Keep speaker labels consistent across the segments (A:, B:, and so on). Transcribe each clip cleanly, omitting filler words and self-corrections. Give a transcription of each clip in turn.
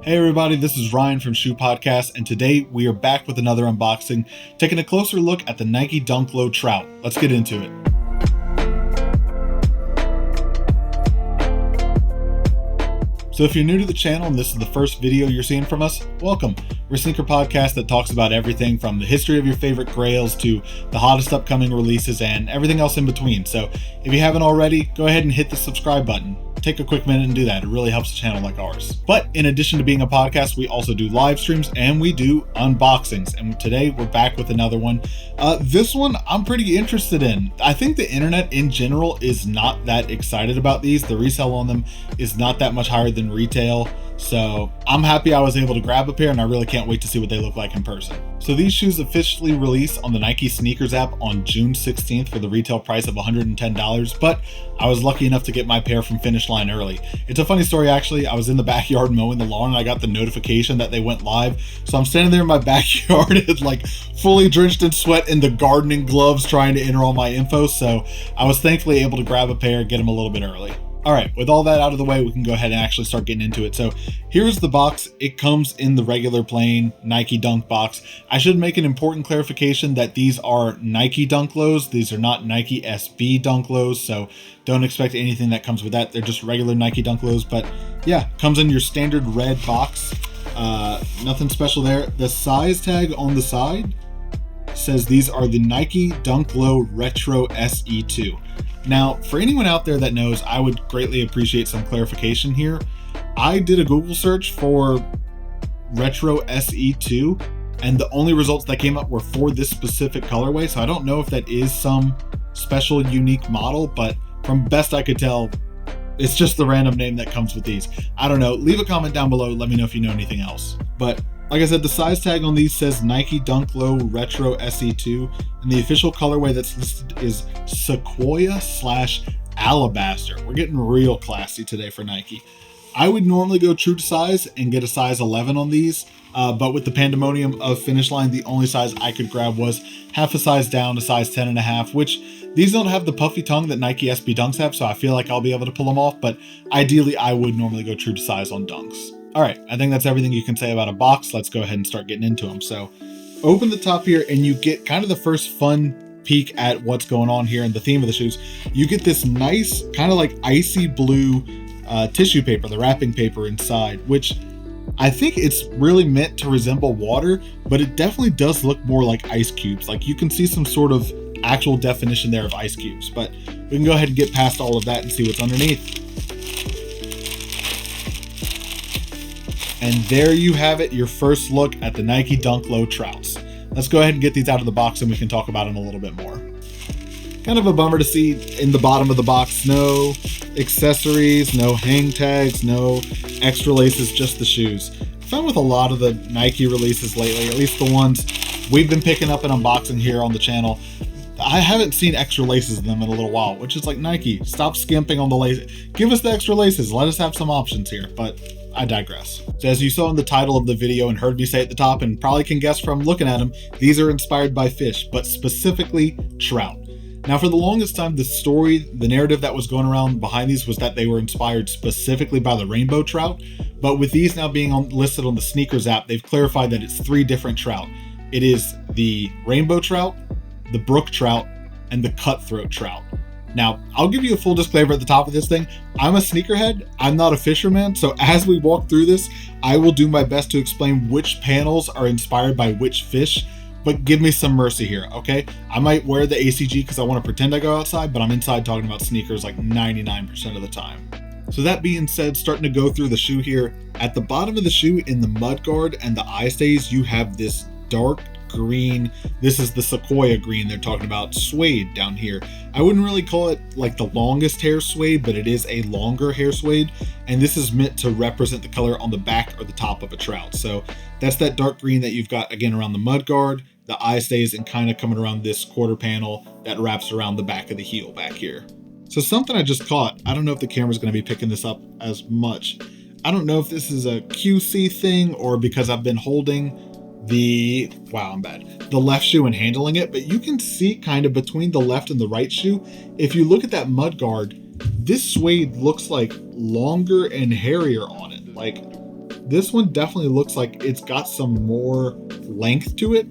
A: Hey everybody, this is Ryan from Shoe Podcast, and today we are back with another unboxing, taking a closer look at the Nike Dunk Low Trout. Let's get into it. So if you're new to the channel and this is the first video you're seeing from us, welcome. We're a sneaker podcast that talks about everything from the history of your favorite grails to the hottest upcoming releases and everything else in between. So if you haven't already, go ahead and hit the subscribe button. Take a quick minute and do that. It really helps a channel like ours. But in addition to being a podcast, we also do live streams and we do unboxings. And today we're back with another one. This one I'm pretty interested in. I think the internet in general is not that excited about these. The resale on them is not that much higher than retail. So I'm happy I was able to grab a pair, and I really can't wait to see what they look like in person. So these shoes officially released on the Nike Sneakers app on June 16th for the retail price of $110, but I was lucky enough to get my pair from Finish Line early. It's a funny story actually. I was in the backyard mowing the lawn and I got the notification that they went live. So I'm standing there in my backyard and like fully drenched in sweat in the gardening gloves trying to enter all my info. So I was thankfully able to grab a pair, get them a little bit early. All right, with all that out of the way, we can go ahead and actually start getting into it. So here's the box. It comes in the regular plain Nike Dunk box. I should make an important clarification that these are Nike Dunk Lows. These are not Nike SB Dunk Lows, so don't expect anything that comes with that. They're just regular Nike Dunk Lows, but yeah, comes in your standard red box. Nothing special there. The size tag on the side says these are the Nike Dunk Low Retro SE2. Now, for anyone out there that knows, I would greatly appreciate some clarification here. I did a Google search for Retro SE2, and the only results that came up were for this specific colorway, so I don't know if that is some special unique model, but from best I could tell, it's just the random name that comes with these. I don't know. Leave a comment down below. Let me know if you know anything else. But like I said, the size tag on these says Nike Dunk Low Retro SE2, and the official colorway that's listed is Sequoia/Alabaster. We're getting real classy today for Nike. I would normally go true to size and get a size 11 on these, but with the pandemonium of Finish Line, the only size I could grab was half a size down, a size 10.5, which these don't have the puffy tongue that Nike SB Dunks have, so I feel like I'll be able to pull them off, but ideally I would normally go true to size on Dunks. All right, I think that's everything you can say about a box. Let's go ahead and start getting into them. So open the top here and you get kind of the first fun peek at what's going on here and the theme of the shoes. You get this nice kind of like icy blue tissue paper, the wrapping paper inside, which I think it's really meant to resemble water, but it definitely does look more like ice cubes. Like you can see some sort of actual definition there of ice cubes, but we can go ahead and get past all of that and see what's underneath. And there you have it, your first look at the Nike Dunk Low Trouts. Let's go ahead and get these out of the box and we can talk about them a little bit more. Kind of a bummer to see in the bottom of the box, no accessories, no hang tags, no extra laces, just the shoes. I found with a lot of the Nike releases lately, at least the ones we've been picking up and unboxing here on the channel, I haven't seen extra laces in them in a little while, which is like, Nike, stop skimping on the laces. Give us the extra laces. Let us have some options here, but I digress. So as you saw in the title of the video and heard me say at the top, and probably can guess from looking at them, these are inspired by fish, but specifically trout. Now, for the longest time, the narrative that was going around behind these was that they were inspired specifically by the rainbow trout. But with these now being listed on the Sneakers app, they've clarified that it's 3 different trout. It is the rainbow trout, the brook trout, and the cutthroat trout. Now, I'll give you a full disclaimer at the top of this thing. I'm a sneakerhead. I'm not a fisherman. So as we walk through this, I will do my best to explain which panels are inspired by which fish, but give me some mercy here, okay? I might wear the ACG because I want to pretend I go outside, but I'm inside talking about sneakers like 99% of the time. So that being said, starting to go through the shoe here, at the bottom of the shoe in the mudguard and the eye stays, you have this dark green. This is the Sequoia green they're talking about, suede down here. I wouldn't really call it like the longest hair suede, but it is a longer hair suede, and this is meant to represent the color on the back or the top of a trout. So that's that dark green that you've got again around the mudguard, the eye stays, and kind of coming around this quarter panel that wraps around the back of the heel back here. So something I just caught, I don't know if the camera's going to be picking this up as much. I don't know if this is a QC thing or because I've been holding the left shoe and handling it, but you can see kind of between the left and the right shoe, if you look at that mud guard, this suede looks like longer and hairier on it. Like this one definitely looks like it's got some more length to it.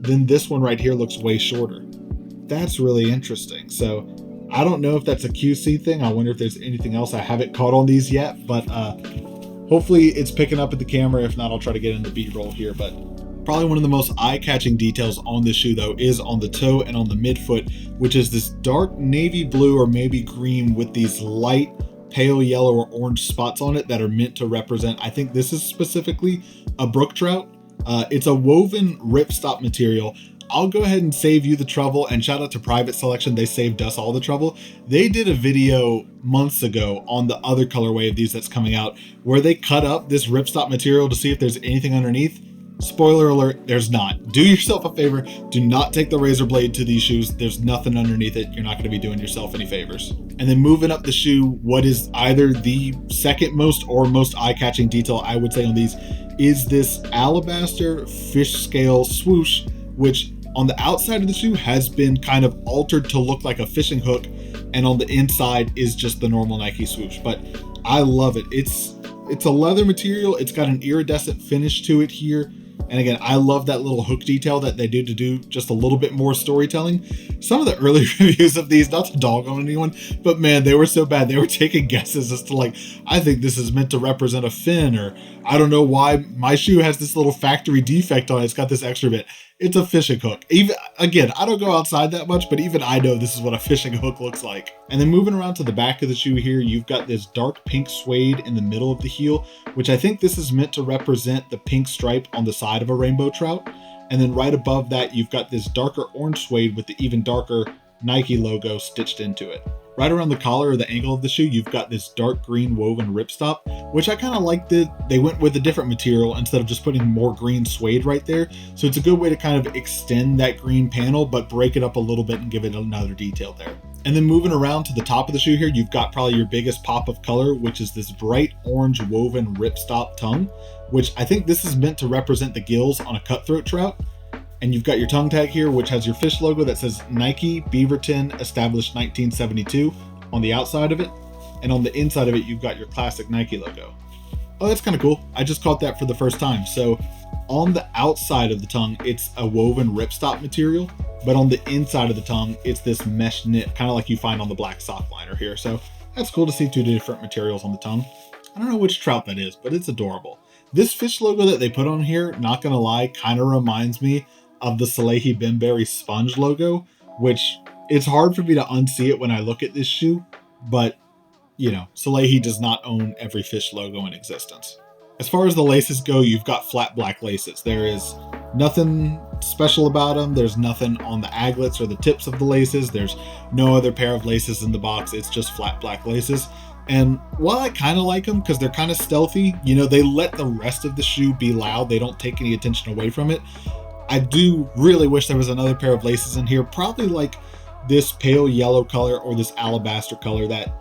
A: Then this one right here looks way shorter. That's really interesting. So I don't know if that's a QC thing. I wonder if there's anything else. I haven't caught on these yet, but hopefully it's picking up at the camera. If not, I'll try to get in the B-roll here. But probably one of the most eye-catching details on this shoe, though, is on the toe and on the midfoot, which is this dark navy blue or maybe green with these light pale yellow or orange spots on it that are meant to represent, I think this is specifically a brook trout. It's a woven ripstop material. I'll go ahead and save you the trouble, and shout out to Private Selection. They saved us all the trouble. They did a video months ago on the other colorway of these that's coming out where they cut up this ripstop material to see if there's anything underneath. Spoiler alert, there's not. Do yourself a favor. Do not take the razor blade to these shoes. There's nothing underneath it. You're not going to be doing yourself any favors. And then moving up the shoe, what is either the second most or most eye-catching detail I would say on these is this alabaster fish scale swoosh, which on the outside of the shoe has been kind of altered to look like a fishing hook, and on the inside is just the normal Nike swoosh. But I love it. It's a leather material. It's got an iridescent finish to it here. And again, I love that little hook detail that they do to do just a little bit more storytelling. Some of the early reviews of these, not to dog on anyone, but man, they were so bad. They were taking guesses as to like, I think this is meant to represent a fin, or I don't know why my shoe has this little factory defect on it. It's got this extra bit. It's a fishing hook. Even again, I don't go outside that much, but even I know this is what a fishing hook looks like. And then moving around to the back of the shoe here, you've got this dark pink suede in the middle of the heel, which I think this is meant to represent the pink stripe on the side of a rainbow trout. And then right above that, you've got this darker orange suede with the even darker Nike logo stitched into it. Right around the collar or the angle of the shoe, you've got this dark green woven ripstop, which I kind of liked it. They went with a different material instead of just putting more green suede right there. So it's a good way to kind of extend that green panel, but break it up a little bit and give it another detail there. And then moving around to the top of the shoe here, you've got probably your biggest pop of color, which is this bright orange woven ripstop tongue, which I think this is meant to represent the gills on a cutthroat trout. And you've got your tongue tag here, which has your fish logo that says Nike Beaverton established 1972 on the outside of it. And on the inside of it, you've got your classic Nike logo. Oh, that's kind of cool. I just caught that for the first time. So on the outside of the tongue, it's a woven ripstop material, but on the inside of the tongue, it's this mesh knit, kind of like you find on the black sock liner here. So that's cool to see two different materials on the tongue. I don't know which trout that is, but it's adorable. This fish logo that they put on here, not gonna lie, kind of reminds me of the Salehi Bembury sponge logo, which it's hard for me to unsee it when I look at this shoe, but you know, Salehi does not own every fish logo in existence. As far as the laces go, you've got flat black laces. There is nothing special about them. There's nothing on the aglets or the tips of the laces. There's no other pair of laces in the box. It's just flat black laces. And while I kind of like them because they're kind of stealthy, you know, they let the rest of the shoe be loud. They don't take any attention away from it. I do really wish there was another pair of laces in here, probably like this pale yellow color or this alabaster color that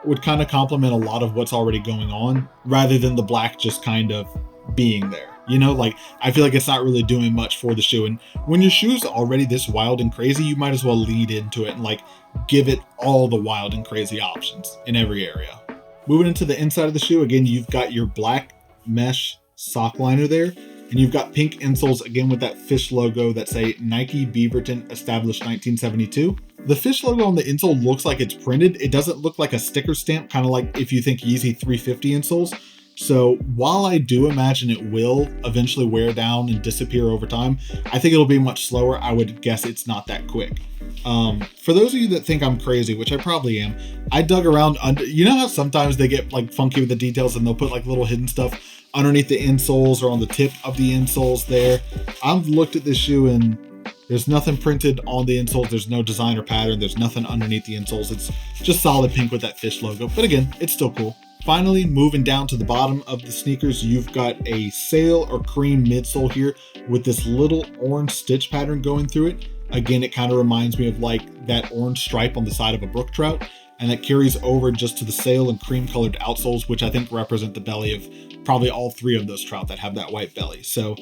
A: would kind of complement a lot of what's already going on rather than the black just kind of being there. You know, like I feel like it's not really doing much for the shoe. And when your shoe's already this wild and crazy, you might as well lead into it and like give it all the wild and crazy options in every area. Moving into the inside of the shoe, again, you've got your black mesh sock liner there. And you've got pink insoles, again, with that fish logo that say Nike Beaverton established 1972. The fish logo on the insole looks like it's printed. It doesn't look like a sticker stamp, kind of like if you think Yeezy 350 insoles. So while I do imagine it will eventually wear down and disappear over time, I think it'll be much slower. I would guess it's not that quick. For those of you that think I'm crazy, which I probably am, I dug around under, you know how sometimes they get like funky with the details and they'll put like little hidden stuff underneath the insoles or on the tip of the insoles there. I've looked at this shoe and there's nothing printed on the insoles. There's no design or pattern. There's nothing underneath the insoles. It's just solid pink with that fish logo. But again, it's still cool. Finally, moving down to the bottom of the sneakers, you've got a sail or cream midsole here with this little orange stitch pattern going through it. Again, it kind of reminds me of like that orange stripe on the side of a brook trout. And that carries over just to the sail and cream colored outsoles, which I think represent the belly of probably all three of those trout that have that white belly. So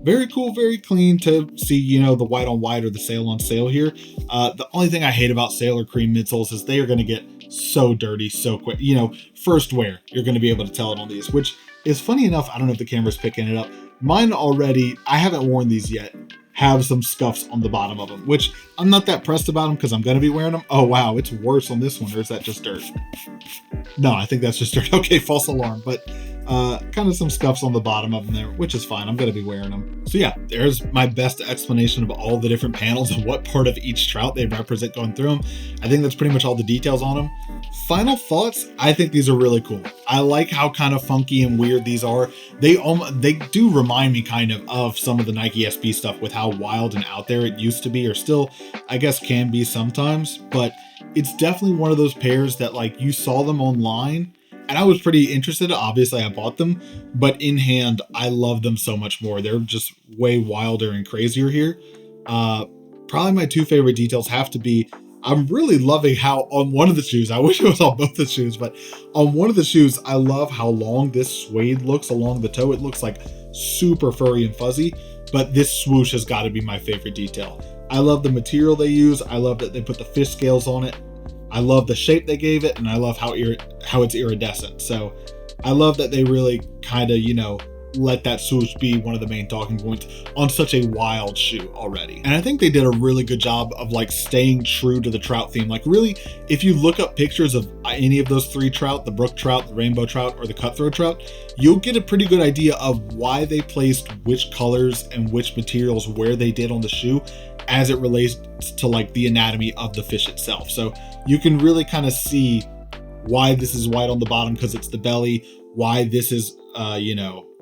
A: very cool, very clean to see, you know, the white on white or the sail on sail here. The only thing I hate about sail or cream midsoles is they are going to get so dirty so quick. You know, first wear, you're going to be able to tell it on these, which is, funny enough, I don't know if the camera's picking it up. Mine already, I haven't worn these yet, have some scuffs on the bottom of them, which I'm not that pressed about them because I'm going to be wearing them. Oh, wow, it's worse on this one, or is that just dirt? No, I think that's just dirt. Okay, false alarm, but kind of some scuffs on the bottom of them there, which is fine. I'm going to be wearing them. So yeah, there's my best explanation of all the different panels and what part of each trout they represent going through them. I think that's pretty much all the details on them. Final thoughts, I think these are really cool. I like how kind of funky and weird these are. They do remind me kind of some of the Nike SB stuff with how wild and out there it used to be, or still, I guess, can be sometimes. But it's definitely one of those pairs that, like, you saw them online and I was pretty interested. Obviously, I bought them, but in hand, I love them so much more. They're just way wilder and crazier here. Probably my two favorite details have to be, I'm really loving how on one of the shoes, I wish it was on both the shoes, but on one of the shoes, I love how long this suede looks along the toe. It looks like super furry and fuzzy, but this swoosh has got to be my favorite detail. I love the material they use. I love that they put the fish scales on it. I love the shape they gave it, and I love how it's iridescent. So I love that they really kind of, let that swoosh be one of the main talking points on such a wild shoe already. And I think they did a really good job of like staying true to the trout theme. Like really, if you look up pictures of any of those three trout, the brook trout, the rainbow trout, or the cutthroat trout, you'll get a pretty good idea of why they placed which colors and which materials where they did on the shoe as it relates to like the anatomy of the fish itself. So you can really kind of see why this is white on the bottom because it's the belly, why this is,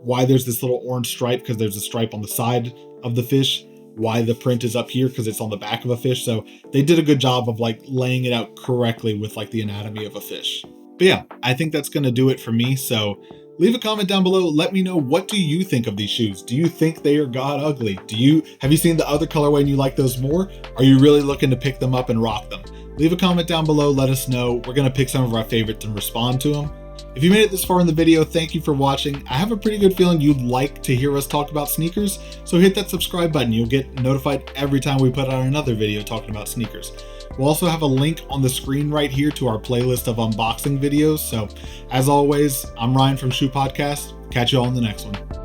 A: why there's this little orange stripe because there's a stripe on the side of the fish, why the print is up here because it's on the back of a fish. So they did a good job of like laying it out correctly with like the anatomy of a fish. But yeah, I think that's going to do it for me. So leave a comment down below. Let me know, what do you think of these shoes? Do you think they are god ugly? Have you seen the other colorway and you like those more? Are you really looking to pick them up and rock them? Leave a comment down below. Let us know. We're going to pick some of our favorites and respond to them. If you made it this far in the video, thank you for watching. I have a pretty good feeling you'd like to hear us talk about sneakers, so hit that subscribe button. You'll get notified every time we put out another video talking about sneakers. We'll also have a link on the screen right here to our playlist of unboxing videos. So as always, I'm Ryan from Shoe Podcast. Catch you all in the next one.